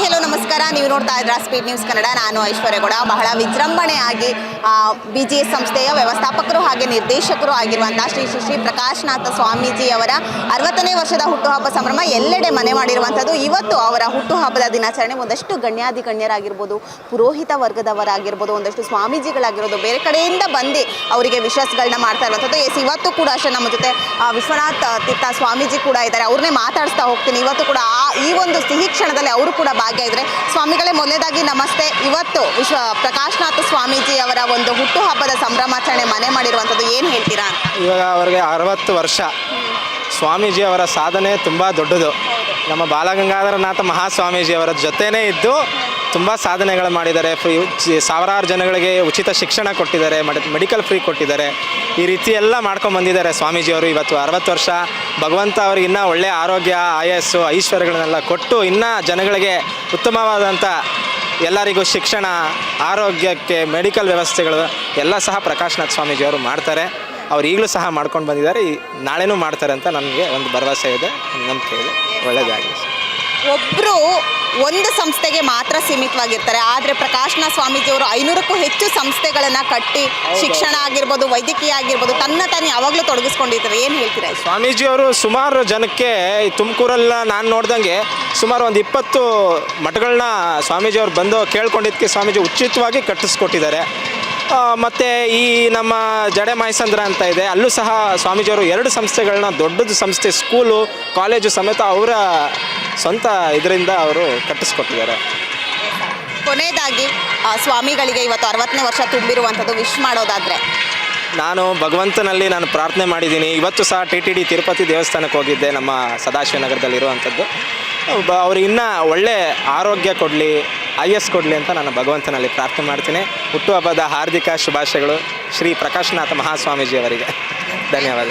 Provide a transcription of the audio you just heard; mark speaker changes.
Speaker 1: Hello ನಮಸ್ಕಾರ. ನೀವು ನೋಡ್ತಾ ಇದ್ರ ಸ್ಪೀಡ್ ನ್ಯೂಸ್ ಕನ್ನಡ. ನಾನು ಐಶ್ವರ್ಯಗೌಡ. ಬಹಳ ವಿಜೃಂಭಣೆಯಾಗಿ BGS ಸಂಸ್ಥೆಯ ವ್ಯವಸ್ಥಾಪಕರು ಹಾಗೆ ನಿರ್ದೇಶಕರು ಆಗಿರುವಂತಹ ಶ್ರೀ ಶ್ರೀ ಪ್ರಕಾಶನಾಥ ಸ್ವಾಮೀಜಿ ಅವರ 60ನೇ ವರ್ಷದ ಹುಟ್ಟುಹಬ್ಬ ಸಂಭ್ರಮ ಎಲ್ಲೆಡೆ ಮನೆ ಮಾಡಿರುವಂಥದ್ದು. ಇವತ್ತು ಅವರ ಹುಟ್ಟುಹಬ್ಬದ ದಿನಾಚರಣೆ ಒಂದಷ್ಟು ಗಣ್ಯಾಧಿಗಣ್ಯರಾಗಿರ್ಬೋದು, ಪುರೋಹಿತ ವರ್ಗದವರಾಗಿರ್ಬೋದು, ಒಂದಷ್ಟು ಸ್ವಾಮೀಜಿಗಳಾಗಿರೋದು ಬೇರೆ ಕಡೆಯಿಂದ ಬಂದು ಅವರಿಗೆ ವಿಶ್ವಾಸಗಳನ್ನ ಮಾಡ್ತಾ ಇರುವಂಥದ್ದು. ಇವತ್ತು ಕೂಡ ಅಷ್ಟೇ ನಮ್ಮ ಜೊತೆ ವಿಶ್ವನಾಥ ತೀರ್ಥ ಸ್ವಾಮೀಜಿ ಕೂಡ ಇದ್ದಾರೆ. ಅವ್ರನ್ನೇ ಮಾತಾಡಿಸ್ತಾ ಹೋಗ್ತೀನಿ. ಇವತ್ತು ಕೂಡ ಈ ಒಂದು ಸಿಹಿ ಕ್ಷಣದಲ್ಲಿ ಅವರು ಕೂಡ ಭಾಗಿಯಾಗಿದ್ದಾರೆ. ಸ್ವಾಮಿಗಳೇ, ಮೊದಲನೇದಾಗಿ ನಮಸ್ತೆ. ಇವತ್ತು ಪ್ರಕಾಶನಾಥ ಸ್ವಾಮೀಜಿ ಅವರ ಒಂದು ಹುಟ್ಟುಹಬ್ಬದ ಸಂಭ್ರಮಾಚರಣೆ ಮನೆ ಮಾಡಿರುವಂಥದ್ದು, ಏನು ಹೇಳ್ತೀರಾ?
Speaker 2: ಇವಾಗ ಅವರಿಗೆ 60 ವರ್ಷ. ಸ್ವಾಮೀಜಿ ಅವರ ಸಾಧನೆ ತುಂಬ ದೊಡ್ಡದು. ನಮ್ಮ ಬಾಲಗಂಗಾಧರನಾಥ ಮಹಾಸ್ವಾಮೀಜಿ ಅವರ ಜೊತೆನೇ ಇದ್ದು ತುಂಬ ಸಾಧನೆಗಳು ಮಾಡಿದ್ದಾರೆ. ಸಾವಿರಾರು ಜನಗಳಿಗೆ ಉಚಿತ ಶಿಕ್ಷಣ ಕೊಟ್ಟಿದ್ದಾರೆ, ಮೆಡಿಕಲ್ ಫ್ರೀ ಕೊಟ್ಟಿದ್ದಾರೆ. ಈ ರೀತಿ ಎಲ್ಲ ಮಾಡ್ಕೊಂಡ್ಬಂದಿದ್ದಾರೆ ಸ್ವಾಮೀಜಿಯವರು. ಇವತ್ತು 60 ವರ್ಷ. ಭಗವಂತ ಅವ್ರಿಗೆ ಇನ್ನೂ ಒಳ್ಳೆಯ ಆರೋಗ್ಯ, ಆಯಸ್ಸು, ಐಶ್ವರ್ಯಗಳನ್ನೆಲ್ಲ ಕೊಟ್ಟು ಇನ್ನೂ ಜನಗಳಿಗೆ ಉತ್ತಮವಾದಂಥ ಎಲ್ಲರಿಗೂ ಶಿಕ್ಷಣ, ಆರೋಗ್ಯಕ್ಕೆ ಮೆಡಿಕಲ್ ವ್ಯವಸ್ಥೆಗಳು ಎಲ್ಲ ಸಹ ಪ್ರಕಾಶನಾಥ ಸ್ವಾಮೀಜಿಯವರು ಮಾಡ್ತಾರೆ. ಅವ್ರು ಈಗಲೂ ಸಹ ಮಾಡ್ಕೊಂಡು ಬಂದಿದ್ದಾರೆ, ನಾಳೆನೂ ಮಾಡ್ತಾರೆ ಅಂತ ನನಗೆ ಒಂದು ಭರವಸೆ ಇದೆ, ನಂಬಿಕೆ ಇದೆ. ಒಳ್ಳೆಯದಾಗಲಿ.
Speaker 1: ಒಬ್ಬರು ಒಂದು ಸಂಸ್ಥೆಗೆ ಮಾತ್ರ ಸೀಮಿತವಾಗಿರ್ತಾರೆ, ಆದರೆ ಪ್ರಕಾಶನಾಥ ಸ್ವಾಮೀಜಿಯವರು 500ಕ್ಕೂ ಹೆಚ್ಚು ಸಂಸ್ಥೆಗಳನ್ನು ಕಟ್ಟಿ ಶಿಕ್ಷಣ ಆಗಿರ್ಬೋದು, ವೈದ್ಯಕೀಯ ಆಗಿರ್ಬೋದು, ತಾನು ಯಾವಾಗಲೂ ತೊಡಗಿಸ್ಕೊಂಡಿರ್ತಾರೆ. ಏನು ಹೇಳ್ತೀರಾ?
Speaker 2: ಸ್ವಾಮೀಜಿಯವರು ಸುಮಾರು ಜನಕ್ಕೆ ತುಮಕೂರೆಲ್ಲ ನಾನು ನೋಡ್ದಂಗೆ ಸುಮಾರು ಒಂದು 20 ಮಠಗಳನ್ನ ಸ್ವಾಮೀಜಿಯವರು ಬಂದು ಕೇಳ್ಕೊಂಡಿದ್ದಕ್ಕೆ ಸ್ವಾಮೀಜಿ ಉಚಿತವಾಗಿ ಕಟ್ಟಿಸ್ಕೊಟ್ಟಿದ್ದಾರೆ. ಮತ್ತು ಈ ನಮ್ಮ ಜಡೆ ಮಾಯಸಂದ್ರ ಅಂತ ಇದೆ, ಅಲ್ಲೂ ಸಹ ಸ್ವಾಮೀಜಿಯವರು 2 ಸಂಸ್ಥೆಗಳನ್ನ, ದೊಡ್ಡದು ಸಂಸ್ಥೆ, ಸ್ಕೂಲು, ಕಾಲೇಜು ಸಮೇತ ಅವರ ಸ್ವಂತ ಇದರಿಂದ ಅವರು ಕಟ್ಟಿಸ್ಕೊಟ್ಟಿದ್ದಾರೆ.
Speaker 1: ಕೊನೆಯದಾಗಿ ಸ್ವಾಮಿಗಳಿಗೆ ಇವತ್ತು 60ನೇ ವರ್ಷ ತುಂಬಿರುವಂಥದ್ದು ವಿಶ್ ಮಾಡೋದಾದರೆ?
Speaker 2: ನಾನು ಭಗವಂತನಲ್ಲಿ ಪ್ರಾರ್ಥನೆ ಮಾಡಿದ್ದೀನಿ. ಇವತ್ತು ಸಹ TTD ತಿರುಪತಿ ದೇವಸ್ಥಾನಕ್ಕೆ ಹೋಗಿದ್ದೆ, ನಮ್ಮ ಸದಾಶಿವನಗರದಲ್ಲಿರುವಂಥದ್ದು. ಅವ್ರಿಗೆ ಇನ್ನೂ ಒಳ್ಳೆ ಆರೋಗ್ಯ ಕೊಡಲಿ, IS ಕೊಡಲಿ ಅಂತ ನಾನು ಭಗವಂತನಲ್ಲಿ ಪ್ರಾರ್ಥನೆ ಮಾಡ್ತೀನಿ. ಹುಟ್ಟುಹಬ್ಬದ ಹಾರ್ದಿಕ ಶುಭಾಶಯಗಳು ಶ್ರೀ ಪ್ರಕಾಶನಾಥ ಮಹಾಸ್ವಾಮೀಜಿ ಅವರಿಗೆ. ಧನ್ಯವಾದ.